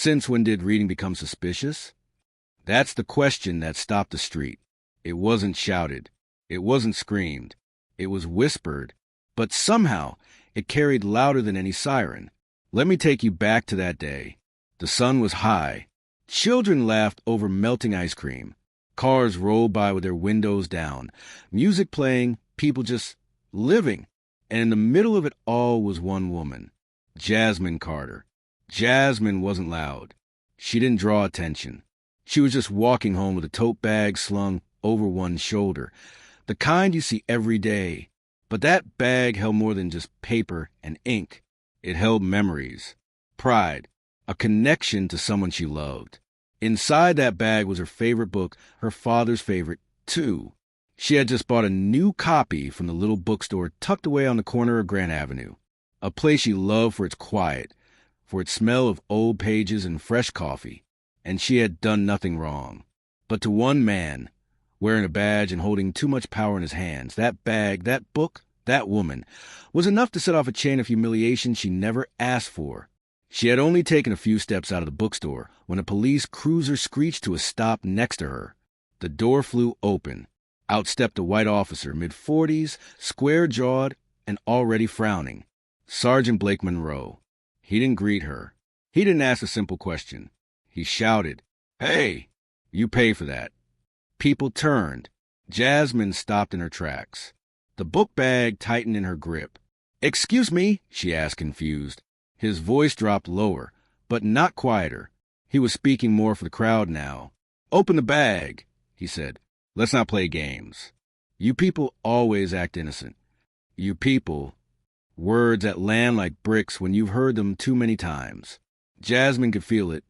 Since when did reading become suspicious? That's the question that stopped the street. It wasn't shouted. It wasn't screamed. It was whispered. But somehow, it carried louder than any siren. Let me take you back to that day. The sun was high. Children laughed over melting ice cream. Cars rolled by with their windows down. Music playing, people just living. And in the middle of it all was one woman, Jasmine Carter. Jasmine wasn't loud. She didn't draw attention. She was just walking home with a tote bag slung over one shoulder, the kind you see every day. But that bag held more than just paper and ink. It held memories, pride, a connection to someone she loved. Inside that bag was her favorite book, her father's favorite, too. She had just bought a new copy from the little bookstore tucked away on the corner of Grant Avenue, a place she loved for its quiet, for its smell of old pages and fresh coffee. And she had done nothing wrong. But to one man, wearing a badge and holding too much power in his hands, that bag, that book, that woman, was enough to set off a chain of humiliation she never asked for. She had only taken a few steps out of the bookstore when a police cruiser screeched to a stop next to her. The door flew open. Out stepped a white officer, mid-40s, square-jawed, and already frowning. Sergeant Blake Monroe. He didn't greet her. He didn't ask a simple question. He shouted, "Hey, you pay for that." People turned. Jasmine stopped in her tracks. The book bag tightened in her grip. "Excuse me?" she asked, confused. His voice dropped lower, but not quieter. He was speaking more for the crowd now. "Open the bag," he said. "Let's not play games. You people always act innocent. You people," words that land like bricks when you've heard them too many times. Jasmine could feel it,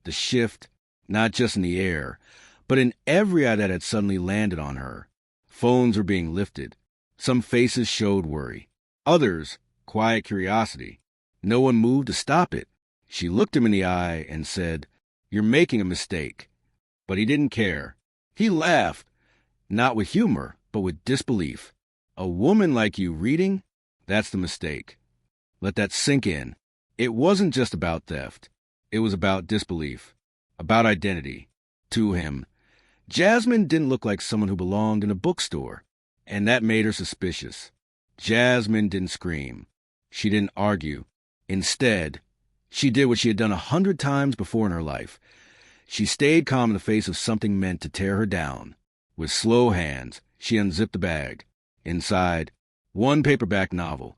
the shift, not just in the air, but in every eye that had suddenly landed on her. Phones were being lifted. Some faces showed worry. Others, quiet curiosity. No one moved to stop it. She looked him in the eye and said, "You're making a mistake." But he didn't care. He laughed, not with humor, but with disbelief. "A woman like you reading? That's the mistake." Let that sink in. It wasn't just about theft. It was about disbelief, about identity. To him, Jasmine didn't look like someone who belonged in a bookstore, and that made her suspicious. Jasmine didn't scream. She didn't argue. Instead, she did what she had done 100 times before in her life. She stayed calm in the face of something meant to tear her down. With slow hands, she unzipped the bag. Inside, one paperback novel,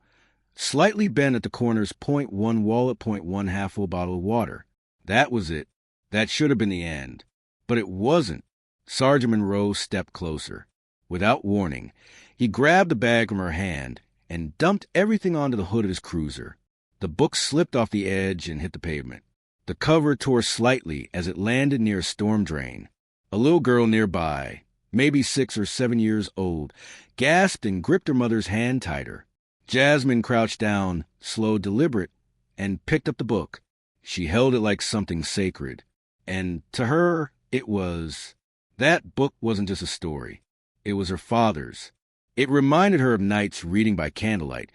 slightly bent at the corners, .1 wallet, .1 half-full bottle of water. That was it. That should have been the end. But it wasn't. Sergeant Monroe stepped closer. Without warning, he grabbed the bag from her hand and dumped everything onto the hood of his cruiser. The book slipped off the edge and hit the pavement. The cover tore slightly as it landed near a storm drain. A little girl nearby, maybe 6 or 7 years old, gasped and gripped her mother's hand tighter. Jasmine crouched down, slow, deliberate, and picked up the book. She held it like something sacred. And to her, it was. That book wasn't just a story. It was her father's. It reminded her of nights reading by candlelight,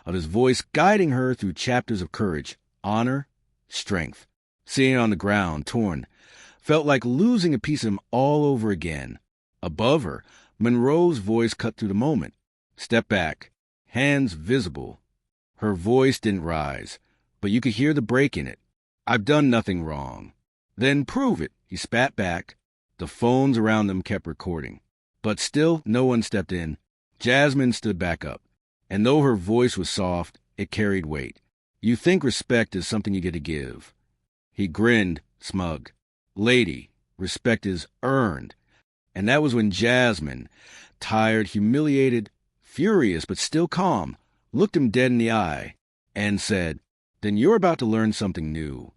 of his voice guiding her through chapters of courage, honor, strength. Seeing it on the ground, torn, felt like losing a piece of him all over again. Above her, Monroe's voice cut through the moment. Step back, hands visible. Her voice didn't rise, but you could hear the break in it. "I've done nothing wrong." "Then prove it," he spat back. The phones around them kept recording. But still, no one stepped in. Jasmine stood back up, and though her voice was soft, it carried weight. "You think respect is something you get to give." He grinned, smug. "Lady, respect is earned." And that was when Jasmine, tired, humiliated, furious, but still calm, looked him dead in the eye and said, "Then you're about to learn something new."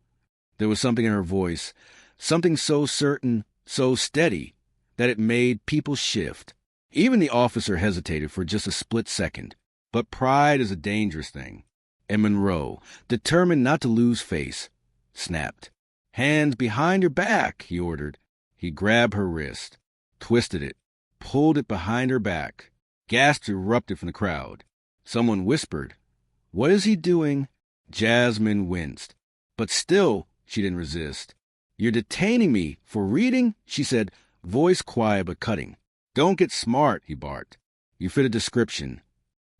There was something in her voice, something so certain, so steady, that it made people shift. Even the officer hesitated for just a split second. But pride is a dangerous thing. And Monroe, determined not to lose face, snapped. "Hands behind your back," he ordered. He grabbed her wrist, twisted it, pulled it behind her back. Gasps erupted from the crowd. Someone whispered, "What is he doing?" Jasmine winced. But still, She didn't resist. "You're detaining me for reading?" she said, voice quiet but cutting. "Don't get smart," he barked. "You fit a description.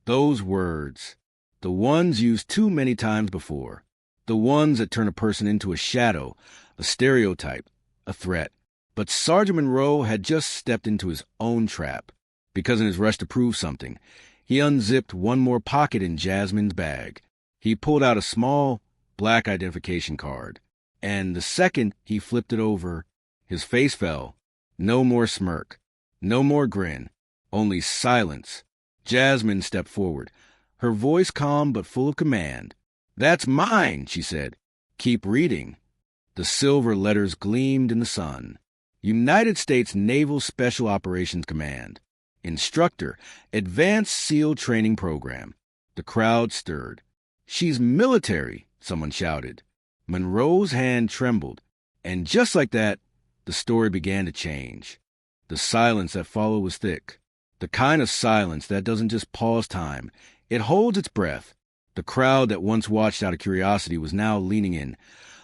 Those words. The ones used too many times before. The ones that turn a person into a shadow, a stereotype, a threat." But Sergeant Monroe had just stepped into his own trap, because in his rush to prove something, he unzipped one more pocket in Jasmine's bag. He pulled out a small, black identification card, and the second he flipped it over, his face fell. No more smirk, no more grin, only silence. Jasmine stepped forward, her voice calm but full of command. "That's mine," she said. "Keep reading." The silver letters gleamed in the sun. United States Naval Special Operations Command. Instructor, Advanced SEAL Training Program. The crowd stirred. "She's military," someone shouted. Monroe's hand trembled, and just like that, the story began to change. The silence that followed was thick. The kind of silence that doesn't just pause time, it holds its breath. The crowd that once watched out of curiosity was now leaning in,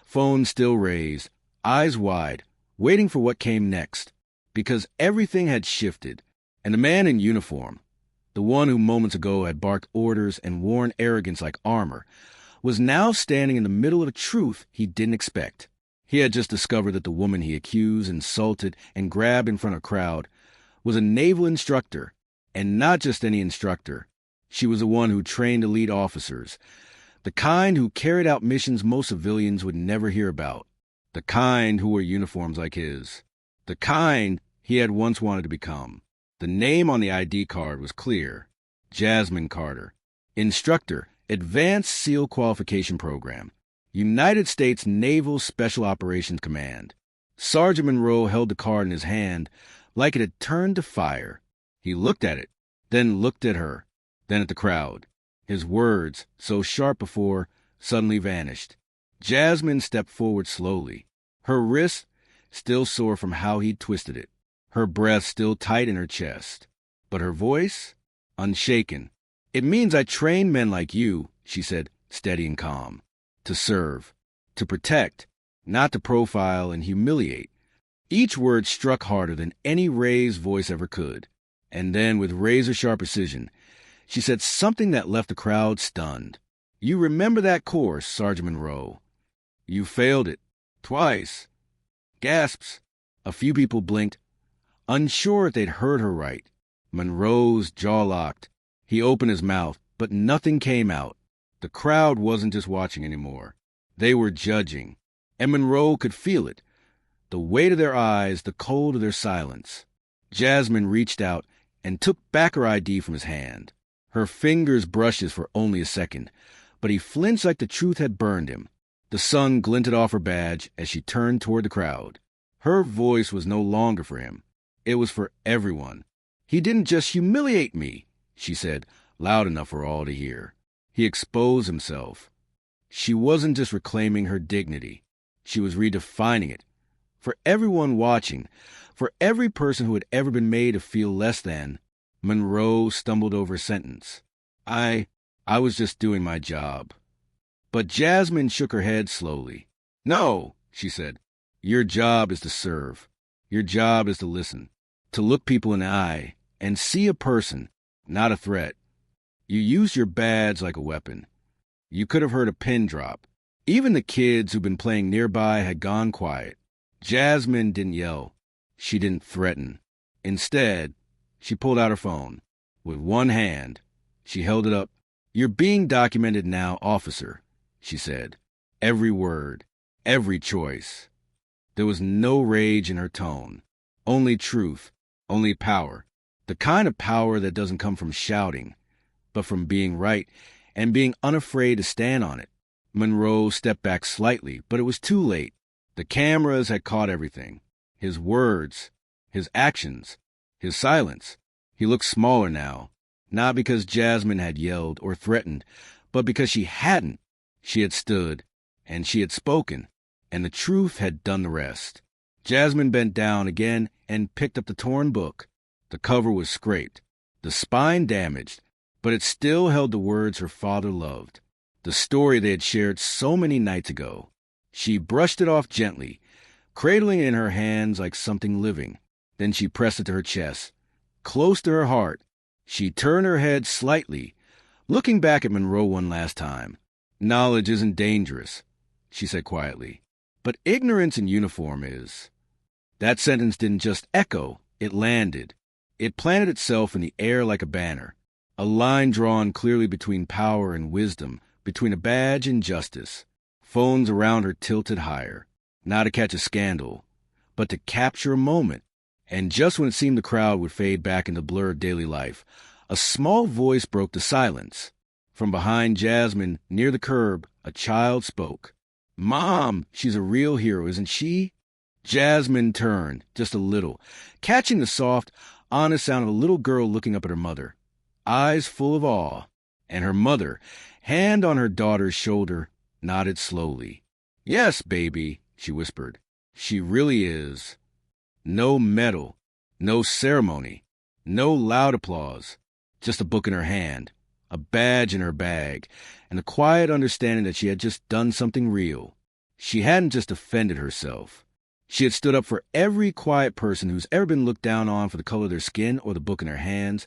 phone still raised, eyes wide, waiting for what came next, because everything had shifted, and the man in uniform, the one who moments ago had barked orders and worn arrogance like armor, was now standing in the middle of the truth he didn't expect. He had just discovered that the woman he accused, insulted, and grabbed in front of a crowd was a naval instructor, and not just any instructor. She was the one who trained elite officers, the kind who carried out missions most civilians would never hear about. The kind who wore uniforms like his. The kind he had once wanted to become. The name on the ID card was clear. Jasmine Carter. Instructor, Advanced SEAL Qualification Program. United States Naval Special Operations Command. Sergeant Monroe held the card in his hand like it had turned to fire. He looked at it, then looked at her, then at the crowd. His words, so sharp before, suddenly vanished. Jasmine stepped forward slowly, her wrist still sore from how he'd twisted it, her breath still tight in her chest, but her voice unshaken. "It means I train men like you," she said, steady and calm, "to serve, to protect, not to profile and humiliate." Each word struck harder than any raised voice ever could, and then with razor-sharp precision, she said something that left the crowd stunned. "You remember that course, Sergeant Monroe. You failed it. Twice." Gasps. A few people blinked, unsure if they'd heard her right. Monroe's jaw locked. He opened his mouth, but nothing came out. The crowd wasn't just watching anymore. They were judging, and Monroe could feel it. The weight of their eyes, the cold of their silence. Jasmine reached out and took back her ID from his hand. Her fingers brushed his for only a second, but he flinched like the truth had burned him. The sun glinted off her badge as she turned toward the crowd. Her voice was no longer for him. It was for everyone. "He didn't just humiliate me," she said, loud enough for all to hear. "He exposed himself." She wasn't just reclaiming her dignity. She was redefining it. For everyone watching, for every person who had ever been made to feel less than, Monroe stumbled over a sentence. I was just doing my job." But Jasmine shook her head slowly. "No," she said. "Your job is to serve. Your job is to listen, to look people in the eye and see a person, not a threat. You used your badge like a weapon. You could have heard a pin drop. Even the kids who'd been playing nearby had gone quiet. Jasmine didn't yell. She didn't threaten. Instead, she pulled out her phone. With one hand, she held it up. "You're being documented now, officer," she said. Every word, every choice. There was no rage in her tone. Only truth, only power. The kind of power that doesn't come from shouting, but from being right and being unafraid to stand on it. Monroe stepped back slightly, but it was too late. The cameras had caught everything. His words, his actions, his silence. He looked smaller now, not because Jasmine had yelled or threatened, but because she hadn't. She had stood, and she had spoken, and the truth had done the rest. Jasmine bent down again and picked up the torn book. The cover was scraped, the spine damaged, but it still held the words her father loved, the story they had shared so many nights ago. She brushed it off gently, cradling it in her hands like something living. Then she pressed it to her chest, close to her heart. She turned her head slightly, looking back at Monroe one last time. "Knowledge isn't dangerous," she said quietly, "but ignorance in uniform is." That sentence didn't just echo, it landed. It planted itself in the air like a banner, a line drawn clearly between power and wisdom, between a badge and justice. Phones around her tilted higher, not to catch a scandal, but to capture a moment. And just when it seemed the crowd would fade back into the blur of daily life, a small voice broke the silence. From behind Jasmine, near the curb, a child spoke. "Mom, she's a real hero, isn't she?" Jasmine turned, just a little, catching the soft, honest sound of a little girl looking up at her mother, eyes full of awe. And her mother, hand on her daughter's shoulder, nodded slowly. "Yes, baby," she whispered. "She really is." No medal, no ceremony, no loud applause, just a book in her hand, a badge in her bag, and the quiet understanding that she had just done something real. She hadn't just defended herself. She had stood up for every quiet person who's ever been looked down on for the color of their skin or the book in their hands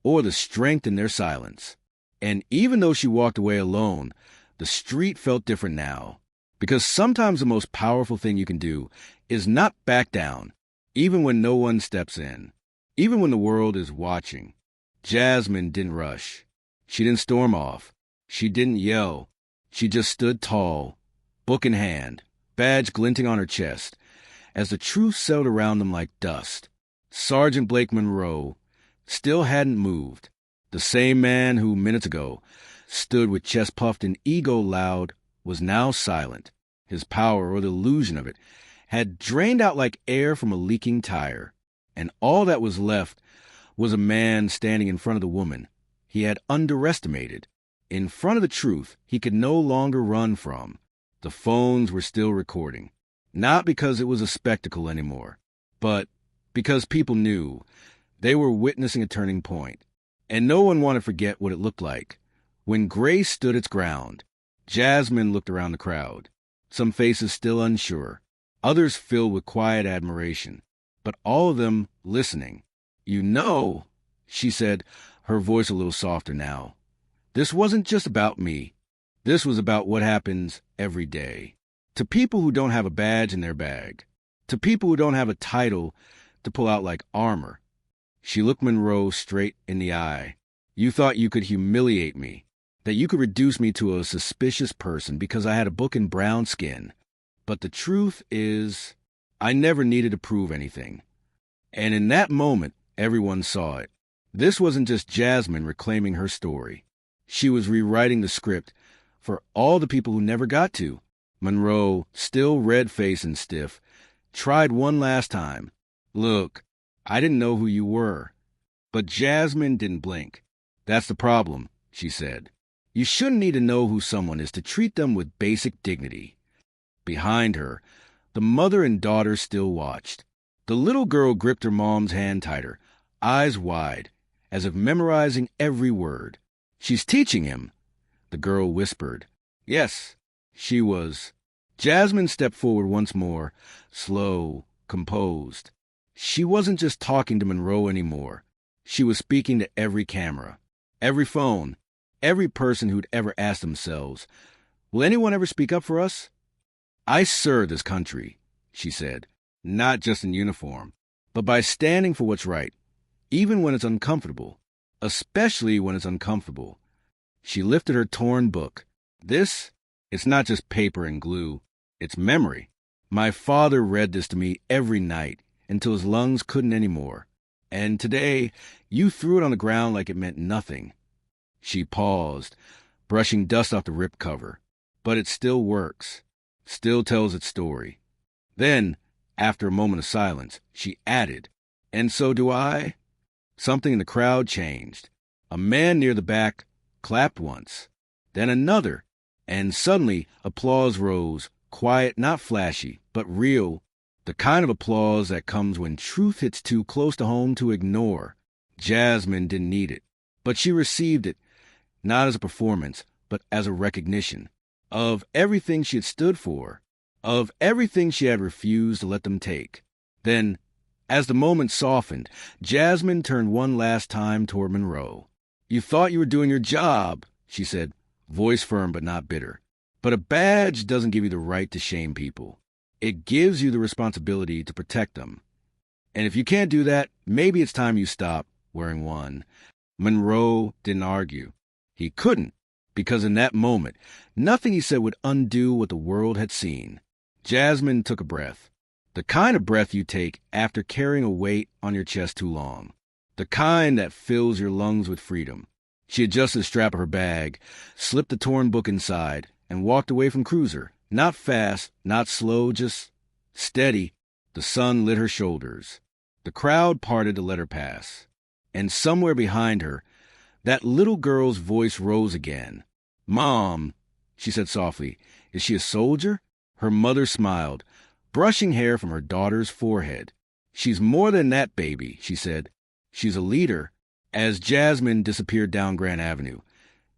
or the strength in their silence. And even though she walked away alone, the street felt different now. Because sometimes the most powerful thing you can do is not back down, even when no one steps in, even when the world is watching. Jasmine didn't rush. She didn't storm off. She didn't yell. She just stood tall, book in hand, badge glinting on her chest, as the truth settled around them like dust. Sergeant Blake Monroe still hadn't moved. The same man who, minutes ago, stood with chest puffed and ego loud, was now silent. His power, or the illusion of it, had drained out like air from a leaking tire, and all that was left was a man standing in front of the woman he had underestimated, in front of the truth he could no longer run from. The phones were still recording, not because it was a spectacle anymore, but because people knew they were witnessing a turning point, and no one wanted to forget what it looked like. When grace stood its ground, Jasmine looked around the crowd, some faces still unsure, others filled with quiet admiration, but all of them listening. "You know," she said, her voice a little softer now, "this wasn't just about me. This was about what happens every day. To people who don't have a badge in their bag. To people who don't have a title to pull out like armor." She looked Monroe straight in the eye. "You thought you could humiliate me, that you could reduce me to a suspicious person because I had a book in brown skin. But the truth is, I never needed to prove anything." And in that moment, everyone saw it. This wasn't just Jasmine reclaiming her story. She was rewriting the script for all the people who never got to. Monroe, still red-faced and stiff, tried one last time. "Look, I didn't know who you were." But Jasmine didn't blink. "That's the problem," she said. "You shouldn't need to know who someone is to treat them with basic dignity." Behind her, the mother and daughter still watched. The little girl gripped her mom's hand tighter, eyes wide, as if memorizing every word. "She's teaching him," the girl whispered. Yes, she was. Jasmine stepped forward once more, slow, composed. She wasn't just talking to Monroe anymore. She was speaking to every camera, every phone, every person who'd ever asked themselves, "Will anyone ever speak up for us?" "I serve this country," she said, "not just in uniform, but by standing for what's right, even when it's uncomfortable, especially when it's uncomfortable." She lifted her torn book. It's not just paper and glue. It's memory. My father read this to me every night until his lungs couldn't anymore. And today, you threw it on the ground like it meant nothing. She paused, brushing dust off the ripped cover. But it still works. Still tells its story. Then, after a moment of silence, she added, "And so do I." Something in the crowd changed. A man near the back clapped once, then another, and suddenly applause rose, quiet, not flashy, but real, the kind of applause that comes when truth hits too close to home to ignore. Jasmine didn't need it, but she received it, not as a performance, but as a recognition of everything she had stood for, of everything she had refused to let them take. Then, as the moment softened, Jasmine turned one last time toward Monroe. "You thought you were doing your job," she said, voice firm but not bitter. "But a badge doesn't give you the right to shame people. It gives you the responsibility to protect them. And if you can't do that, maybe it's time you stop wearing one." Monroe didn't argue. He couldn't, because in that moment, nothing he said would undo what the world had seen. Jasmine took a breath. The kind of breath you take after carrying a weight on your chest too long. The kind that fills your lungs with freedom. She adjusted the strap of her bag, slipped the torn book inside, and walked away from Cruiser. Not fast, not slow, just steady. The sun lit her shoulders. The crowd parted to let her pass. And somewhere behind her, that little girl's voice rose again. "Mom," she said softly, "is she a soldier?" Her mother smiled, brushing hair from her daughter's forehead. "She's more than that, baby," she said. "She's a leader." As Jasmine disappeared down Grand Avenue,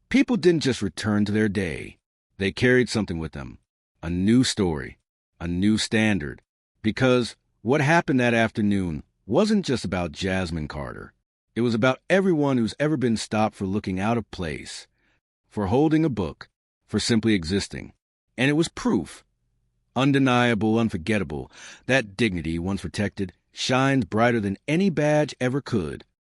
people didn't just return to their day. They carried something with them. A new story. A new standard. Because what happened that afternoon wasn't just about Jasmine Carter. It was about everyone who's ever been stopped for looking out of place, for holding a book, for simply existing. And it was proof. Undeniable, unforgettable, that dignity, once protected, shines brighter than any badge ever could.